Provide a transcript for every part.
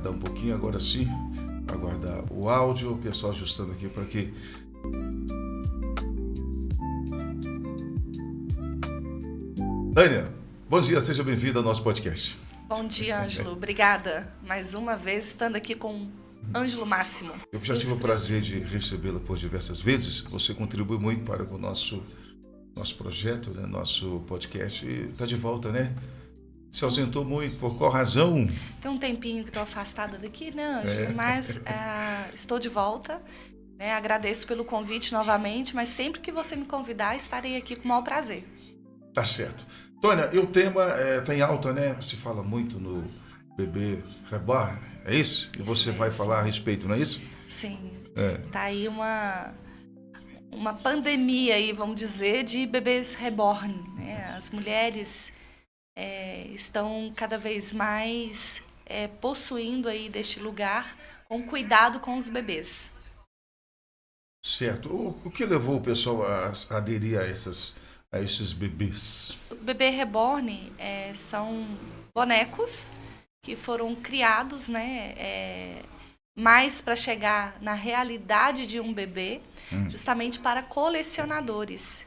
aguardar um pouquinho, agora sim, aguardar o áudio, o pessoal ajustando aqui para que... Tânia, bom dia, seja bem-vinda ao nosso podcast. Bom dia, Ângelo. Obrigada. Mais uma vez, estando aqui com Ângelo Máximo. Eu já tive o prazer de recebê-la por diversas vezes. Você contribui muito para o nosso projeto, né? Nosso podcast. E está de volta, né? Se ausentou muito, por qual razão? Tem um tempinho que estou afastada daqui, né, Ângelo? Mas estou de volta. Né? Agradeço pelo convite novamente, mas sempre que você me convidar, estarei aqui com o maior prazer. Tá certo. Tônia, e o tema está em alta, né? Se fala muito no bebê reborn, é isso? E você vai falar a respeito, não é isso? Sim. Tá aí uma pandemia aí, vamos dizer, de bebês reborn. Né? As mulheres estão cada vez mais possuindo aí deste lugar com cuidado com os bebês. Certo. O que levou o pessoal a aderir a esses bebês? O bebê reborn são bonecos que foram criados, né, mais para chegar na realidade de um bebê, justamente para colecionadores.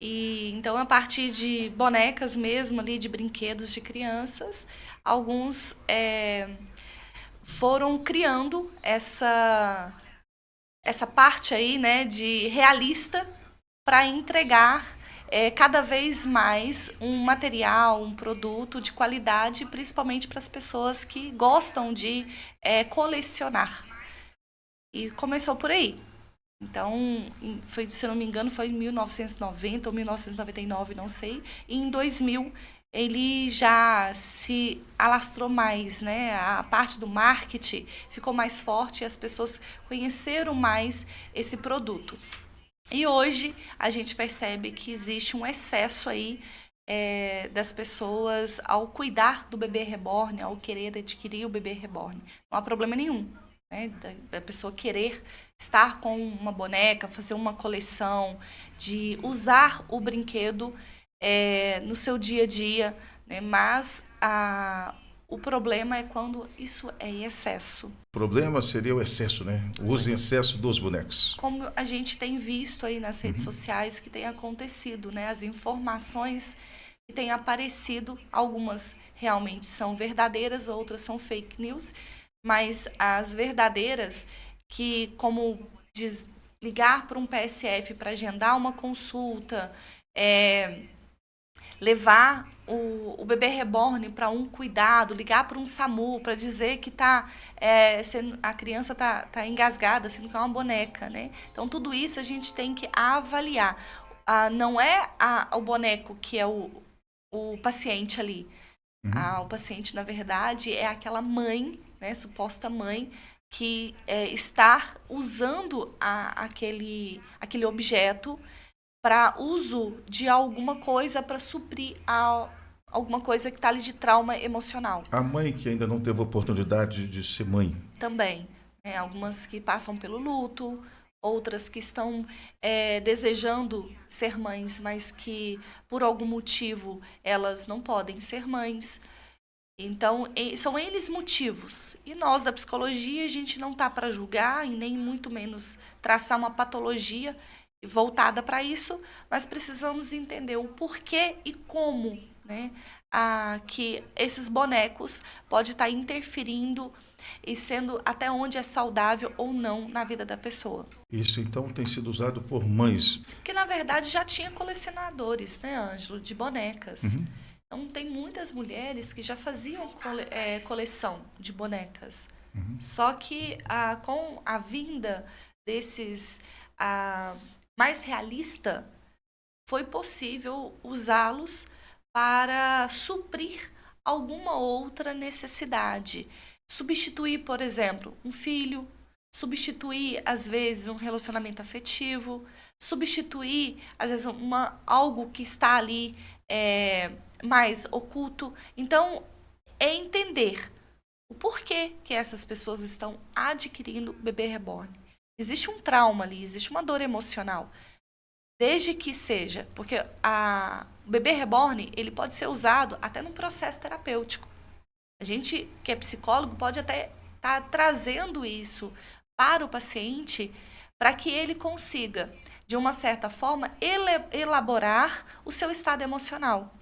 E então, a partir de bonecas mesmo, ali, de brinquedos de crianças, alguns foram criando essa parte aí, né, de realista para entregar cada vez mais um material, um produto de qualidade, principalmente para as pessoas que gostam de colecionar. E começou por aí. Então, se não me engano, foi em 1990 ou 1999, não sei. E em 2000, ele já se alastrou mais, né? A parte do marketing ficou mais forte e as pessoas conheceram mais esse produto. E hoje a gente percebe que existe um excesso aí das pessoas ao cuidar do bebê reborn, ao querer adquirir o bebê reborn. Não há problema nenhum, né, da pessoa querer estar com uma boneca, fazer uma coleção, de usar o brinquedo no seu dia a dia, né, mas o problema é quando isso é em excesso. O problema seria o excesso, né? O uso em excesso dos bonecos. Como a gente tem visto aí nas redes sociais que tem acontecido, né? As informações que têm aparecido, algumas realmente são verdadeiras, outras são fake news, mas as verdadeiras, que como diz, ligar para um PSF para agendar uma consulta, levar o bebê reborn para um cuidado, ligar para um SAMU para dizer que a criança está engasgada, sendo que é uma boneca, né? Então, tudo isso a gente tem que avaliar. Não é o boneco que é o paciente ali. O paciente, na verdade, é aquela mãe, né, suposta mãe, que está usando aquele objeto para uso de alguma coisa para suprir alguma coisa que está ali de trauma emocional. A mãe que ainda não teve a oportunidade de ser mãe. Também. Algumas que passam pelo luto, outras que estão desejando ser mães, mas que por algum motivo elas não podem ser mães. Então, são N motivos. E nós, da psicologia, a gente não está para julgar e nem muito menos traçar uma patologia voltada para isso, mas precisamos entender o porquê e como, né, que esses bonecos podem estar interferindo e sendo até onde é saudável ou não na vida da pessoa. Isso, então, tem sido usado por mães. Porque, na verdade, já tinha colecionadores, né, Ângelo, de bonecas. Então, tem muitas mulheres que já faziam coleção de bonecas. Só que com a vinda desses mais realista, foi possível usá-los para suprir alguma outra necessidade. Substituir, por exemplo, um filho, substituir, às vezes, um relacionamento afetivo, substituir, às vezes, algo que está ali mais oculto. Então, é entender o porquê que essas pessoas estão adquirindo bebê reborn. Existe um trauma ali, existe uma dor emocional. Desde que seja, porque o bebê reborn, ele pode ser usado até num processo terapêutico. A gente que é psicólogo pode até estar trazendo isso para o paciente para que ele consiga, de uma certa forma, elaborar o seu estado emocional.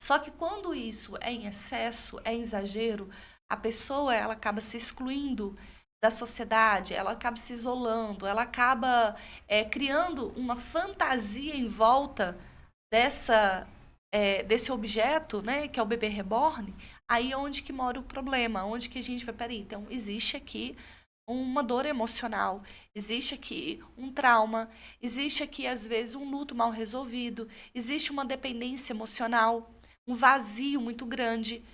Só que quando isso é em excesso, é em exagero, a pessoa ela acaba se excluindo da sociedade, ela acaba se isolando, ela acaba criando uma fantasia em volta desse objeto, né, que é o bebê reborn. Aí é onde que mora o problema, onde que a gente vai, peraí, então existe aqui uma dor emocional, existe aqui um trauma, existe aqui, às vezes, um luto mal resolvido, existe uma dependência emocional, um vazio muito grande,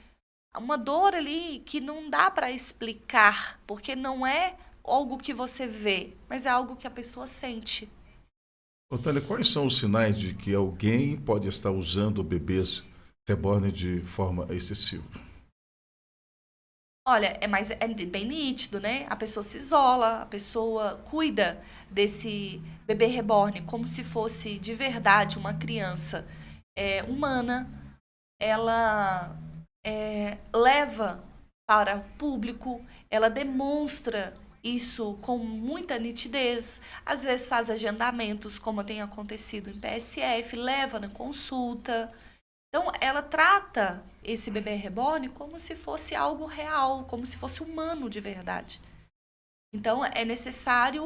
uma dor ali que não dá para explicar, porque não é algo que você vê, mas é algo que a pessoa sente. Otâlia, quais são os sinais de que alguém pode estar usando bebês reborn de forma excessiva? Olha, é bem nítido, né? A pessoa se isola, a pessoa cuida desse bebê reborn como se fosse de verdade uma criança humana. Ela leva para o público, ela demonstra isso com muita nitidez, às vezes faz agendamentos, como tem acontecido em PSF, leva na consulta. Então, ela trata esse bebê reborn como se fosse algo real, como se fosse humano de verdade. Então, é necessário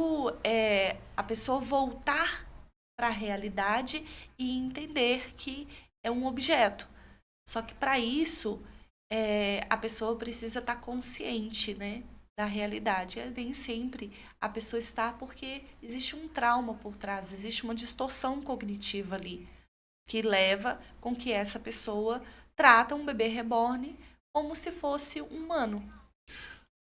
a pessoa voltar para a realidade e entender que é um objeto. Só que, para isso, a pessoa precisa estar consciente, né, da realidade. Nem sempre a pessoa está, porque existe um trauma por trás, existe uma distorção cognitiva ali, que leva com que essa pessoa trata um bebê reborn como se fosse um humano.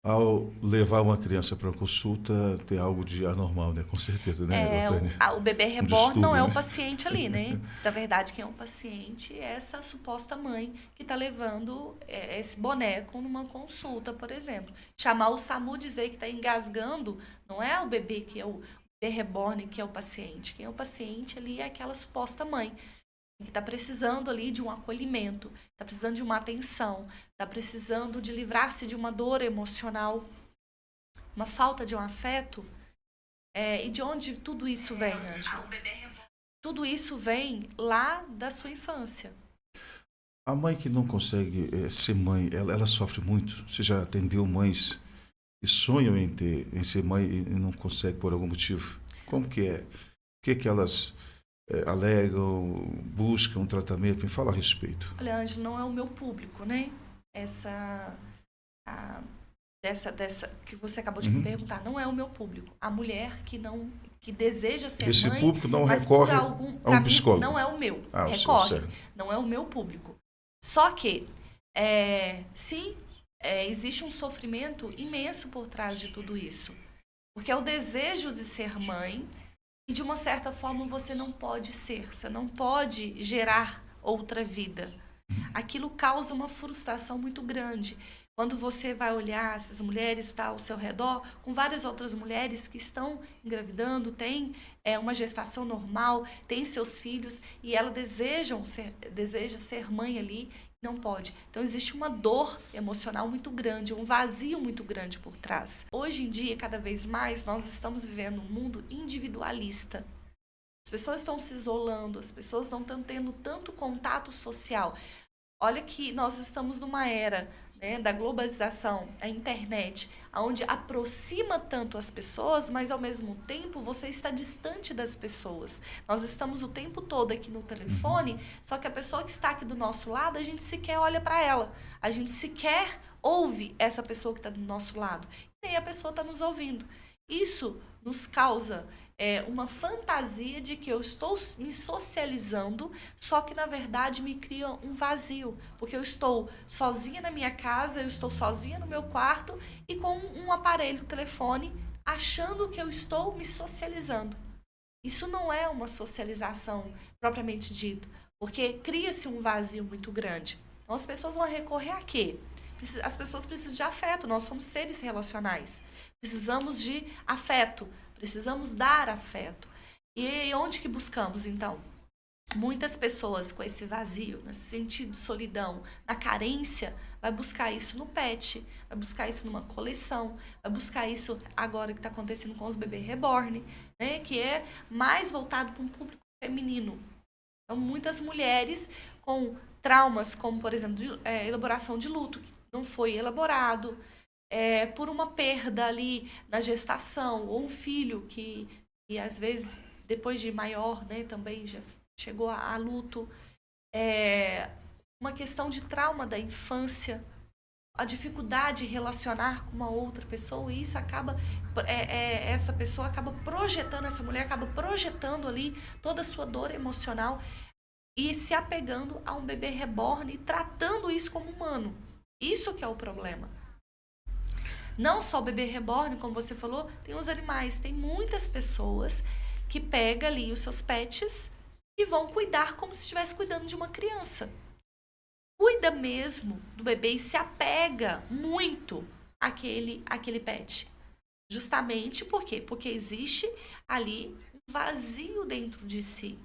Ao levar uma criança para uma consulta, tem algo de anormal, né? Com certeza, né, Otânia? O bebê reborn não é o paciente ali, né? Na verdade, quem é o paciente é essa suposta mãe que está levando esse boneco numa consulta, por exemplo. Chamar o SAMU, dizer que está engasgando, não é o bebê que é o bebê reborn que é o paciente. Quem é o paciente ali é aquela suposta mãe que está precisando ali de um acolhimento, está precisando de uma atenção, está precisando de livrar-se de uma dor emocional, uma falta de um afeto. E de onde tudo isso vem, Ângela? Tudo isso vem lá da sua infância. A mãe que não consegue ser mãe, ela sofre muito. Você já atendeu mães que sonham em ser mãe e não consegue por algum motivo? Como que é? O que elas alegam, buscam um tratamento? Me fala a respeito. Olha, Ângela, não é o meu público, né? Dessa que você acabou de me perguntar, não é o meu público. A mulher que deseja ser Esse mãe, público não mas recorre a um psicólogo. Não é o meu. Recorre, certo. Não é o meu público. Só que, sim, existe um sofrimento imenso por trás de tudo isso. Porque é o desejo de ser mãe e, de uma certa forma, você não pode ser. Você não pode gerar outra vida. Aquilo causa uma frustração muito grande. Quando você vai olhar essas mulheres que estão ao seu redor, com várias outras mulheres que estão engravidando, têm uma gestação normal, têm seus filhos, e ela deseja ser mãe ali, não pode. Então, existe uma dor emocional muito grande, um vazio muito grande por trás. Hoje em dia, cada vez mais, nós estamos vivendo um mundo individualista. As pessoas estão se isolando, as pessoas não estão tendo tanto contato social. Olha que nós estamos numa era, né, da globalização, a internet, onde aproxima tanto as pessoas, mas ao mesmo tempo você está distante das pessoas. Nós estamos o tempo todo aqui no telefone, só que a pessoa que está aqui do nosso lado, a gente sequer olha para ela, a gente sequer ouve essa pessoa que está do nosso lado, e nem a pessoa está nos ouvindo. Isso nos causa uma fantasia de que eu estou me socializando, só que, na verdade, me cria um vazio. Porque eu estou sozinha na minha casa, eu estou sozinha no meu quarto e com um aparelho, telefone, achando que eu estou me socializando. Isso não é uma socialização propriamente dito, porque cria-se um vazio muito grande. Então, as pessoas vão recorrer a quê? As pessoas precisam de afeto, nós somos seres relacionais. Precisamos de afeto. Precisamos dar afeto. E onde que buscamos, então? Muitas pessoas com esse vazio, nesse sentido de solidão, na carência, vai buscar isso no pet, vai buscar isso numa coleção, vai buscar isso agora que está acontecendo com os bebês reborn, né, que é mais voltado para um público feminino. Então, muitas mulheres com traumas, como, por exemplo, elaboração de luto, que não foi elaborado, por uma perda ali na gestação, ou um filho que às vezes, depois de maior, né, também já chegou a luto, uma questão de trauma da infância, a dificuldade de relacionar com uma outra pessoa, e isso acaba, essa pessoa acaba projetando, essa mulher acaba projetando ali toda a sua dor emocional e se apegando a um bebê reborn e tratando isso como humano. Isso que é o problema. Não só o bebê reborn, como você falou, tem os animais, tem muitas pessoas que pegam ali os seus pets e vão cuidar como se estivesse cuidando de uma criança. Cuida mesmo do bebê e se apega muito àquele pet. Justamente por quê? Porque existe ali um vazio dentro de si.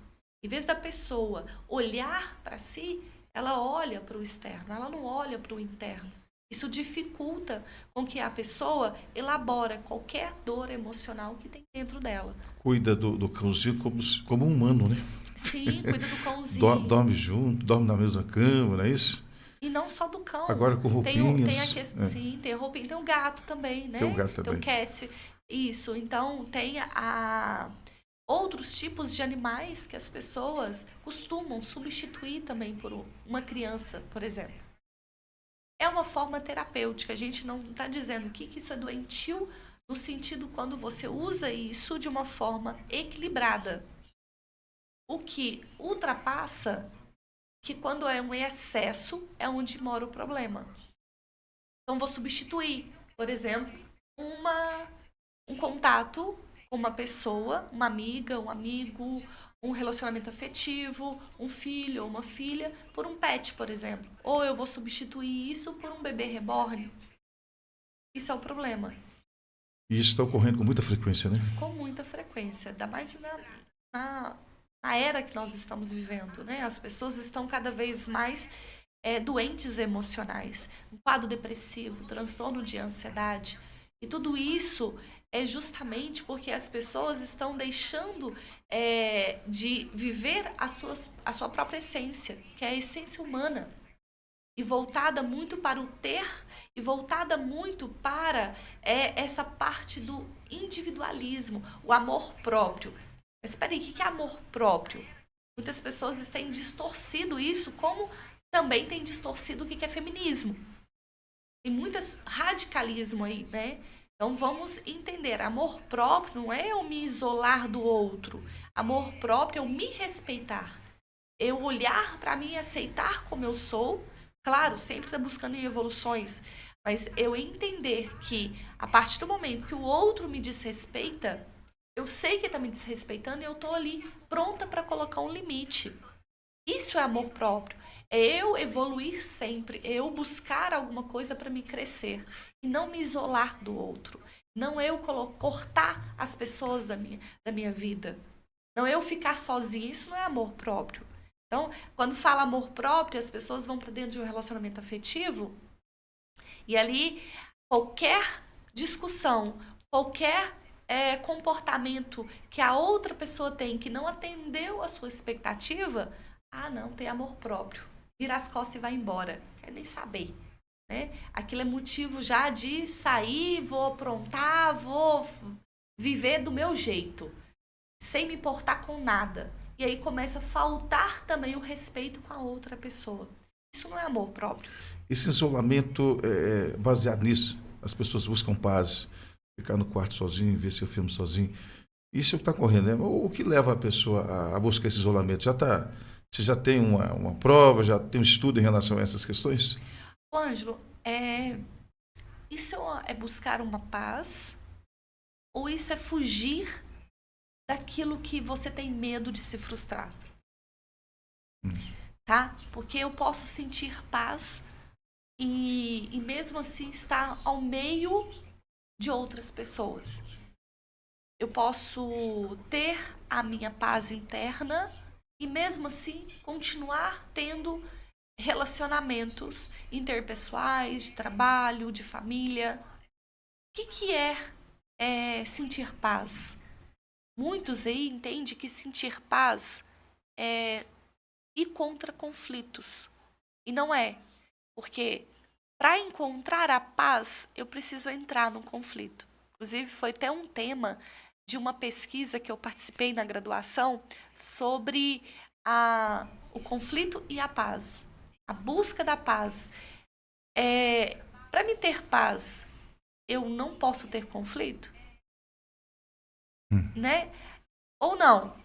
Em vez da pessoa olhar para si, ela olha para o externo, ela não olha para o interno. Isso dificulta com que a pessoa elabore qualquer dor emocional que tem dentro dela. Cuida do cãozinho como um humano, né? Sim, cuida do cãozinho. Dorme junto, dorme na mesma cama, não é isso? E não só do cão. Agora com roupinhas. Sim, tem a roupinha. Tem o gato também, né? Tem o gato também. Tem o cat. Isso. Então, tem outros tipos de animais que as pessoas costumam substituir também por uma criança, por exemplo. É uma forma terapêutica. A gente não está dizendo que isso é doentio, no sentido quando você usa isso de uma forma equilibrada. O que ultrapassa, que quando é um excesso, é onde mora o problema. Então, vou substituir, por exemplo, um contato com uma pessoa, uma amiga, um amigo, um relacionamento afetivo, um filho ou uma filha, por um pet, por exemplo. Ou eu vou substituir isso por um bebê reborn. Isso é o problema. E isso está ocorrendo com muita frequência, né? Com muita frequência. Ainda mais na era que nós estamos vivendo, né? As pessoas estão cada vez mais doentes emocionais, um quadro depressivo, transtorno de ansiedade. E tudo isso é justamente porque as pessoas estão deixando de viver a sua própria essência, que é a essência humana. E voltada muito para o ter, e voltada muito para essa parte do individualismo, o amor próprio. Mas espera aí, o que é amor próprio? Muitas pessoas têm distorcido isso, como também têm distorcido o que é feminismo. Tem muitas radicalismo aí, né? Então vamos entender, amor próprio não é eu me isolar do outro. Amor próprio é eu me respeitar. Eu olhar para mim e aceitar como eu sou. Claro, sempre está buscando evoluções, mas eu entender que a partir do momento que o outro me desrespeita, eu sei que está me desrespeitando e eu estou ali pronta para colocar um limite. Isso é amor próprio. É eu evoluir sempre, é eu buscar alguma coisa para me crescer e não me isolar do outro. Não eu cortar as pessoas da minha vida. Não eu ficar sozinha. Isso não é amor próprio. Então, quando fala amor próprio, as pessoas vão para dentro de um relacionamento afetivo e ali qualquer discussão, qualquer comportamento que a outra pessoa tem que não atendeu a sua expectativa, não, tem amor próprio. Vira as costas e vai embora. Quer nem saber. Né? Aquilo é motivo já de sair, vou aprontar, vou viver do meu jeito, sem me importar com nada. E aí começa a faltar também o respeito com a outra pessoa. Isso não é amor próprio. Esse isolamento é baseado nisso. As pessoas buscam paz, ficar no quarto sozinho, ver seu filme sozinho. Isso é o que está correndo, né? O que leva a pessoa a buscar esse isolamento? Você já tem uma prova, já tem um estudo em relação a essas questões? Ângelo, isso é buscar uma paz ou isso é fugir daquilo que você tem medo de se frustrar? Tá? Porque eu posso sentir paz e mesmo assim estar ao meio de outras pessoas. Eu posso ter a minha paz interna e mesmo assim continuar tendo relacionamentos interpessoais, de trabalho, de família. O que é sentir paz? Muitos aí entendem que sentir paz é ir contra conflitos. E não é. Porque para encontrar a paz, eu preciso entrar num conflito. Inclusive, foi até um tema de uma pesquisa que eu participei na graduação sobre o conflito e a paz. A busca da paz. Para me ter paz, eu não posso ter conflito? Né? Ou não?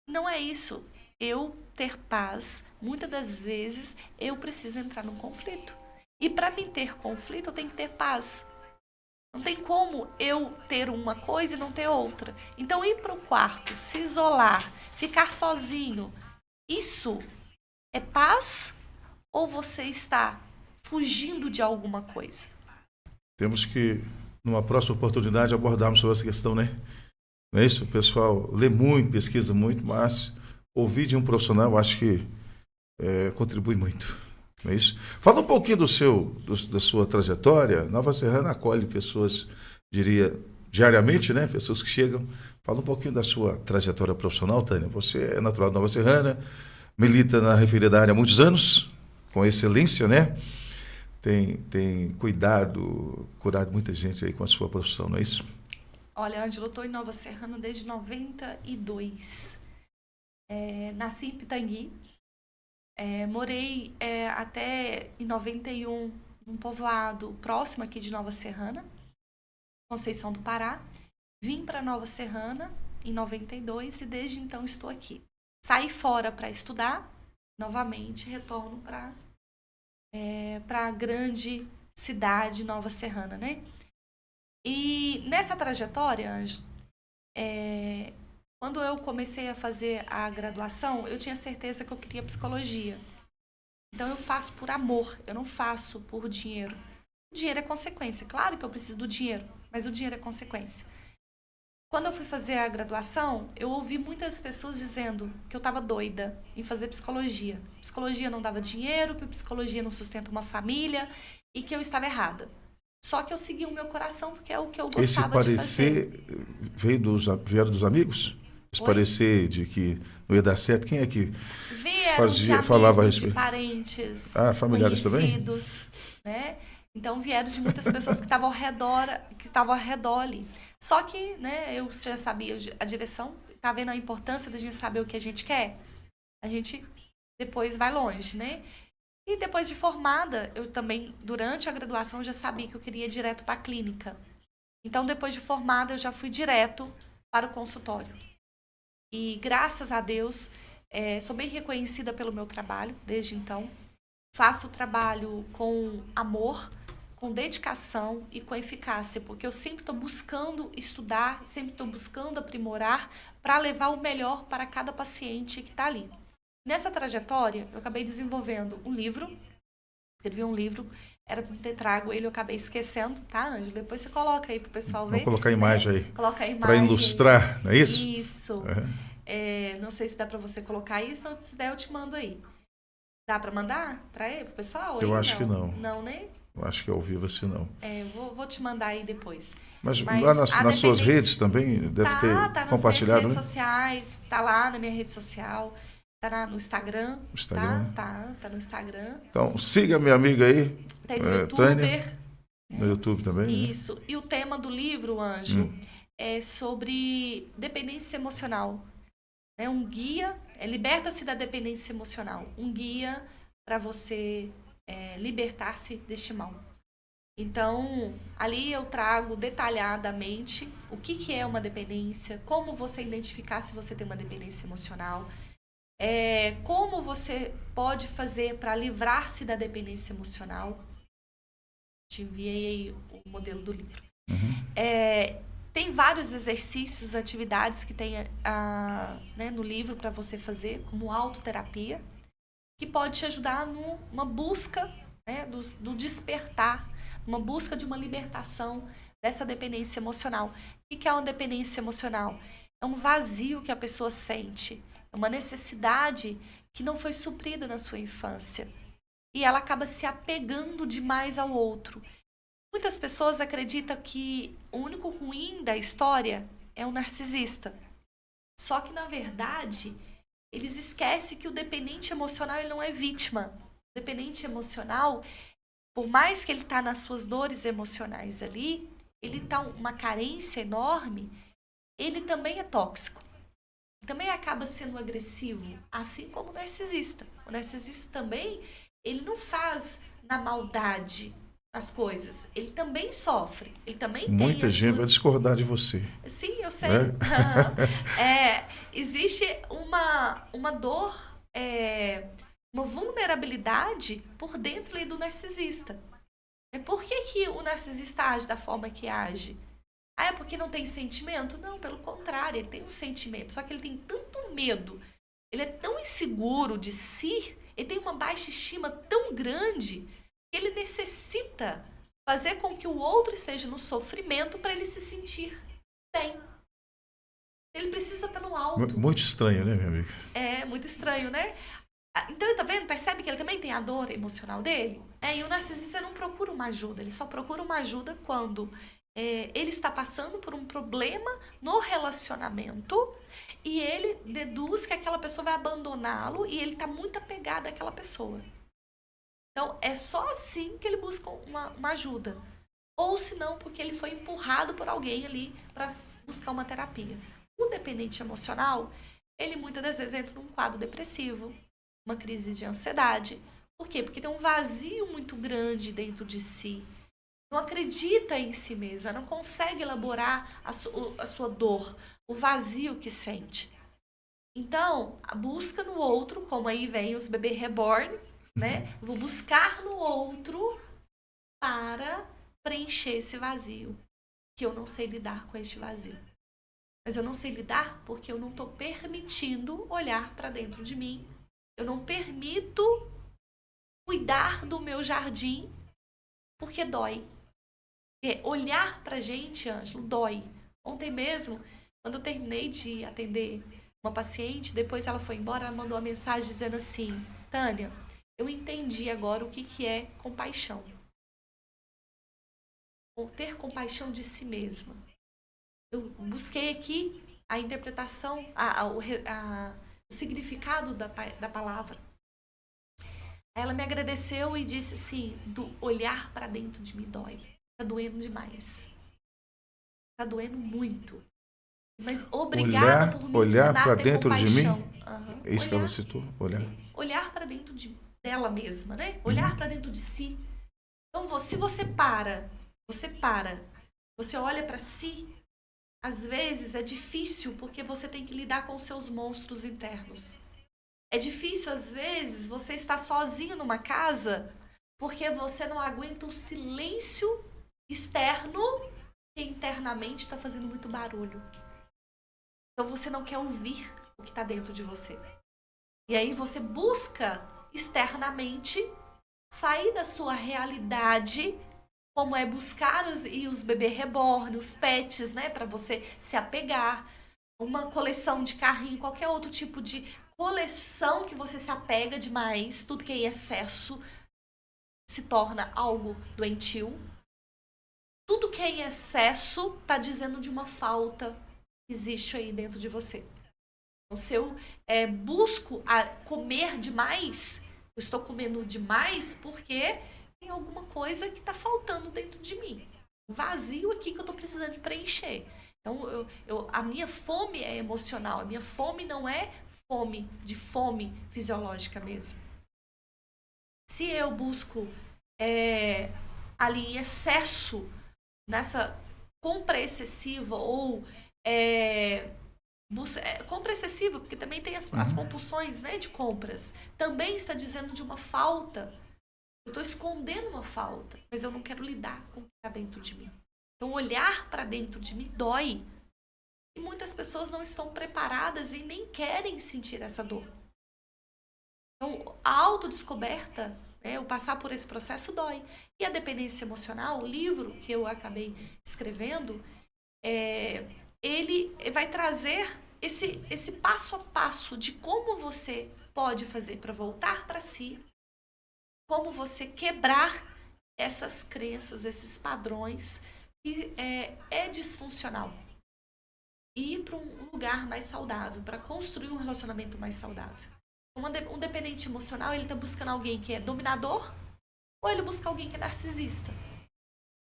Não é isso. Eu ter paz, muitas das vezes, eu preciso entrar num conflito. E para mim ter conflito, eu tenho que ter paz. Não tem como eu ter uma coisa e não ter outra. Então, ir para o quarto, se isolar, ficar sozinho, isso é paz ou você está fugindo de alguma coisa? Temos que, numa próxima oportunidade, abordarmos sobre essa questão, né? Não é isso? O pessoal lê muito, pesquisa muito, mas ouvir de um profissional, eu acho que contribui muito. Não é isso? Fala um pouquinho da sua trajetória. Nova Serrana acolhe pessoas, diria, diariamente, né? Pessoas que chegam. Fala um pouquinho da sua trajetória profissional, Tânia. Você é natural de Nova Serrana, milita na referida área há muitos anos, com excelência, né? Tem curado muita gente aí com a sua profissão, não é isso? Olha, Ângelo, eu estou em Nova Serrana desde 92. Nasci em Pitangui. Morei até em 91 num povoado próximo aqui de Nova Serrana, Conceição do Pará. Vim para Nova Serrana em 92 e desde então estou aqui. Saí fora para estudar, novamente retorno para a grande cidade Nova Serrana, né? E nessa trajetória, Ângelo, quando eu comecei a fazer a graduação, eu tinha certeza que eu queria psicologia. Então, eu faço por amor, eu não faço por dinheiro. O dinheiro é consequência. Claro que eu preciso do dinheiro, mas o dinheiro é consequência. Quando eu fui fazer a graduação, eu ouvi muitas pessoas dizendo que eu estava doida em fazer psicologia. Psicologia não dava dinheiro, que psicologia não sustenta uma família e que eu estava errada. Só que eu segui o meu coração porque é o que eu gostava de fazer. Esse parecer vieram dos amigos? Esse parecer de que não ia dar certo, quem é que falava a respeito? De parentes, familiares conhecidos, também? Né? Então vieram de muitas pessoas que estavam ao redor ali. Só que, né, eu já sabia a direção, tá vendo a importância da gente saber o que a gente quer? A gente depois vai longe, né? E depois de formada, eu também, durante a graduação, já sabia que eu queria ir direto para a clínica. Então, depois de formada, eu já fui direto para o consultório. E, graças a Deus, sou bem reconhecida pelo meu trabalho, desde então. Faço o trabalho com amor, com dedicação e com eficácia, porque eu sempre estou buscando estudar, sempre estou buscando aprimorar para levar o melhor para cada paciente que está ali. Nessa trajetória, eu acabei desenvolvendo um livro, escrevi um livro, era para ter trago ele, eu acabei esquecendo, tá, Ângelo? Depois você coloca aí para o pessoal ver. Vou colocar a imagem aí. Coloca a imagem. Para ilustrar, não é isso? Isso. Uhum. Não sei se dá para você colocar isso, ou se der eu te mando aí. Dá para mandar para o pessoal? Eu acho que não. Não, né? Eu acho que é ao vivo assim não. Vou te mandar aí depois. Mas lá nas suas redes também deve ter compartilhado, nas minhas redes né? sociais, tá lá na minha rede social, tá no Instagram. Instagram. Tá no Instagram. Então, siga minha amiga aí, tem no YouTube. Tânia, no YouTube também. Isso. Né? E o tema do livro, Ângelo, é sobre dependência emocional. É um guia, liberta-se da dependência emocional. Um guia para você libertar-se deste mal. Então, ali eu trago detalhadamente o que é uma dependência, como você identificar se você tem uma dependência emocional, como você pode fazer para livrar-se da dependência emocional. Te enviei aí o modelo do livro. Uhum. Tem vários exercícios, atividades que tem no livro para você fazer, como autoterapia, que pode te ajudar numa busca, né, do despertar, uma busca de uma libertação dessa dependência emocional. O que é uma dependência emocional? É um vazio que a pessoa sente, é uma necessidade que não foi suprida na sua infância. E ela acaba se apegando demais ao outro. Muitas pessoas acreditam que o único ruim da história é o narcisista. Só que, na verdade, eles esquecem que o dependente emocional ele não é vítima. O dependente emocional, por mais que ele está nas suas dores emocionais ali, ele está uma carência enorme, ele também é tóxico. Também acaba sendo agressivo, assim como o narcisista. O narcisista também, ele não faz na maldade as coisas. Ele também sofre. Ele também Muita tem gente vai discordar de você. Sim, eu sei. Né? Existe uma dor, uma vulnerabilidade por dentro ali do narcisista. Por que o narcisista age da forma que age? É porque não tem sentimento? Não, pelo contrário, ele tem um sentimento. Só que ele tem tanto medo, ele é tão inseguro de si, ele tem uma baixa estima tão grande, que ele necessita fazer com que o outro esteja no sofrimento para ele se sentir bem. Ele precisa estar no alto. Muito estranho, né, meu amigo? É, muito estranho, né? Então, tá vendo? Percebe que ele também tem a dor emocional dele? E o narcisista não procura uma ajuda, ele só procura uma ajuda quando ele está passando por um problema no relacionamento e ele deduz que aquela pessoa vai abandoná-lo e ele está muito apegado àquela pessoa. Então, é só assim que ele busca uma ajuda. Ou se não, porque ele foi empurrado por alguém ali para buscar uma terapia. O dependente emocional, ele muitas das vezes entra num quadro depressivo, uma crise de ansiedade. Por quê? Porque tem um vazio muito grande dentro de si. Não acredita em si mesma, não consegue elaborar a sua dor, o vazio que sente. Então, a busca no outro, como aí vem os bebê reborn, né? Vou buscar no outro para preencher esse vazio, que eu não sei lidar com este vazio. Mas eu não sei lidar porque eu não estou permitindo olhar para dentro de mim. Eu não permito cuidar do meu jardim porque dói. Olhar pra gente, Ângelo, dói. Ontem mesmo, quando eu terminei de atender uma paciente, depois ela foi embora, ela mandou uma mensagem dizendo assim: Tânia, eu entendi agora o que é compaixão. Ter compaixão de si mesma. Eu busquei aqui a interpretação, o significado da palavra. Ela me agradeceu e disse assim: do olhar pra dentro de mim dói. Tá doendo demais. Tá doendo muito. Mas obrigada por me olhar ensinar para a ter dentro compaixão. de mim. É isso que ela citou? Olhar. Sim, olhar para dentro dela mesma, né? Olhar para dentro de si. Então, se você olha para si, às vezes é difícil porque você tem que lidar com os seus monstros internos. É difícil, às vezes, você estar sozinho numa casa porque você não aguenta o silêncio externo que internamente está fazendo muito barulho. Então você não quer ouvir o que está dentro de você. E aí você busca externamente sair da sua realidade, como é buscar os bebês reborn, os pets, né, para você se apegar, uma coleção de carrinho, qualquer outro tipo de coleção que você se apega demais, tudo que é em excesso se torna algo doentio. Tudo que é em excesso está dizendo de uma falta que existe aí dentro de você. Então, se eu busco comer demais, eu estou comendo demais porque tem alguma coisa que está faltando dentro de mim. Um vazio aqui que eu estou precisando de preencher. Então, a minha fome é emocional. A minha fome não é fome fisiológica mesmo. Se eu busco ali em excesso, nessa compra excessiva ou compra excessiva, porque também tem as compulsões, né, de compras, também está dizendo de uma falta. Eu estou escondendo uma falta, mas eu não quero lidar com o que está dentro de mim. Então, olhar para dentro de mim dói. E muitas pessoas não estão preparadas e nem querem sentir essa dor. Então, a autodescoberta, o passar por esse processo dói. E a dependência emocional, o livro que eu acabei escrevendo, ele vai trazer esse passo a passo de como você pode fazer para voltar para si, como você quebrar essas crenças, esses padrões que é disfuncional. E ir para um lugar mais saudável, para construir um relacionamento mais saudável. Um dependente emocional, ele está buscando alguém que é dominador ou ele busca alguém que é narcisista.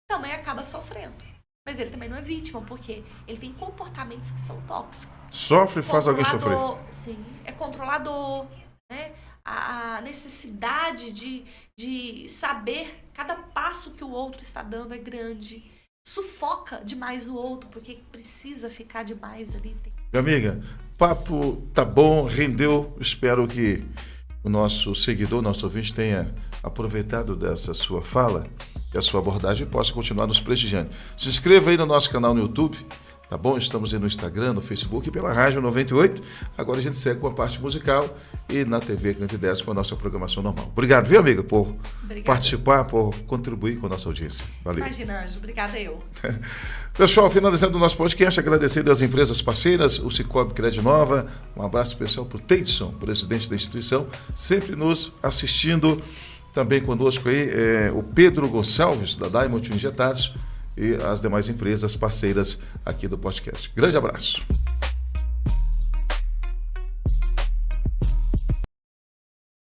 Também acaba sofrendo. Mas ele também não é vítima, porque ele tem comportamentos que são tóxicos. Sofre e faz alguém sofrer. Sim, é controlador, né? A necessidade de saber cada passo que o outro está dando é grande. Sufoca demais o outro, porque precisa ficar demais ali. Minha amiga, o papo tá bom, rendeu. Espero que o nosso seguidor, nosso ouvinte, tenha aproveitado dessa sua fala e a sua abordagem e possa continuar nos prestigiando. Se inscreva aí no nosso canal no YouTube, tá bom? Estamos aí no Instagram, no Facebook e pela Rádio 98. Agora a gente segue com a parte musical e na TV 510 com a nossa programação normal. Obrigado, viu, amiga, por participar, por contribuir com a nossa audiência. Valeu. Imagina, Anjo. Obrigada eu. Pessoal, finalizando o nosso podcast, agradecendo às empresas parceiras, o Cicobi Crédito Nova, um abraço especial para o Teidson, presidente da instituição, sempre nos assistindo. Também conosco aí o Pedro Gonçalves, da Diamond Injetados, e as demais empresas parceiras aqui do podcast. Grande abraço.